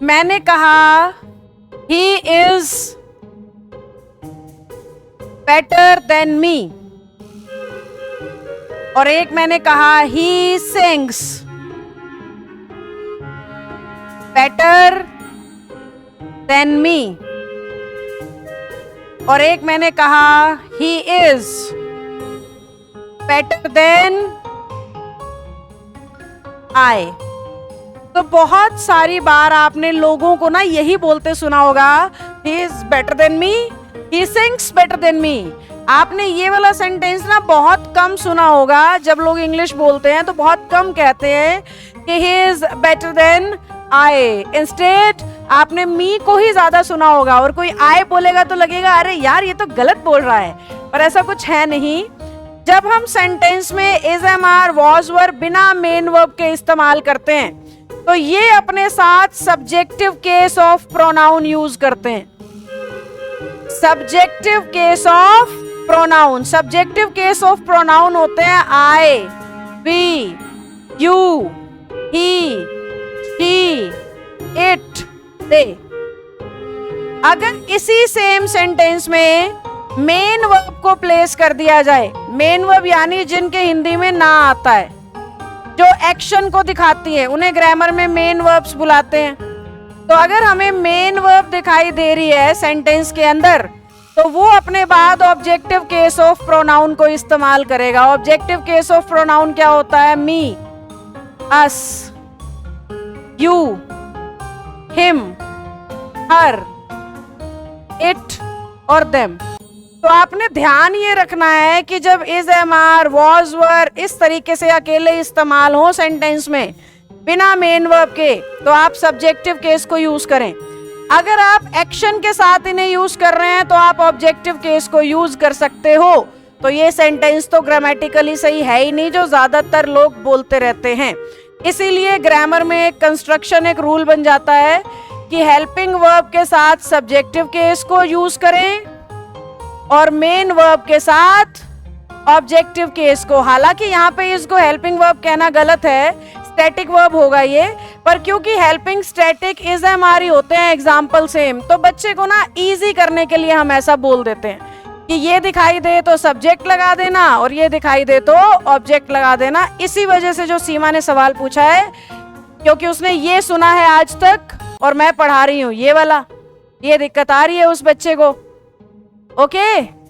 मैंने कहा he is better than me, और एक मैंने कहा he sings better than me, और एक मैंने कहा he is better than I. तो बहुत सारी बार आपने लोगों को ना यही बोलते सुना होगा, ही is better than me, he sings better than मी। आपने ये वाला सेंटेंस ना बहुत कम सुना होगा। जब लोग इंग्लिश बोलते हैं तो बहुत कम कहते हैं कि he is better than I. Instead आपने मी को ही ज्यादा सुना होगा, और कोई आई बोलेगा तो लगेगा अरे यार ये तो गलत बोल रहा है, पर ऐसा कुछ है नहीं। जब हम सेंटेंस में इज, एम, आर, वॉज, वर बिना मेन वर्ब के इस्तेमाल करते हैं तो ये अपने साथ subjective case of pronoun use करते हैं। Subjective case of pronoun, subjective case of pronoun होते हैं I, we, you, he, she, it, they. अगर इसी सेम सेंटेंस में मेन वर्ब को प्लेस कर दिया जाए, मेन वर्ब यानी जिनके हिंदी में ना आता है, जो एक्शन को दिखाती है, उन्हें ग्रामर में मेन वर्ब्स बुलाते हैं। तो अगर हमें मेन वर्ब दिखाई दे रही है सेंटेंस के अंदर, तो वो अपने बाद ऑब्जेक्टिव केस ऑफ प्रोनाउन को इस्तेमाल करेगा। ऑब्जेक्टिव केस ऑफ प्रोनाउन क्या होता है? मी, अस, यू, हिम, हर, इट और देम। तो आपने ध्यान ये रखना है कि जब इज, एम, आर, वॉज, वर इस तरीके से अकेले इस्तेमाल हो सेंटेंस में बिना मेन वर्ब के, तो आप सब्जेक्टिव केस को यूज करें। अगर आप एक्शन के साथ इन्हें यूज कर रहे हैं तो आप ऑब्जेक्टिव केस को यूज कर सकते हो। तो ये सेंटेंस तो ग्रामेटिकली सही है ही नहीं, जो ज्यादातर लोग बोलते रहते हैं। इसीलिए ग्रामर में एक कंस्ट्रक्शन, एक रूल बन जाता है कि हेल्पिंग वर्ब के साथ सब्जेक्टिव केस को यूज करें और मेन वर्ब के साथ ऑब्जेक्टिव केस को। हालांकि यहाँ पे इसको हेल्पिंग वर्ब कहना गलत है, स्टैटिक वर्ब होगा ये, पर क्योंकि helping, static, is, am, are ही होते हैं एग्जाम्पल सेम, तो बच्चे को ना इजी करने के लिए हम ऐसा बोल देते हैं कि ये दिखाई दे तो सब्जेक्ट लगा देना और ये दिखाई दे तो ऑब्जेक्ट लगा देना। इसी वजह से जो सीमा ने सवाल पूछा है, क्योंकि उसने ये सुना है आज तक और मैं पढ़ा रही हूँ ये वाला, ये दिक्कत आ रही है उस बच्चे को। ओके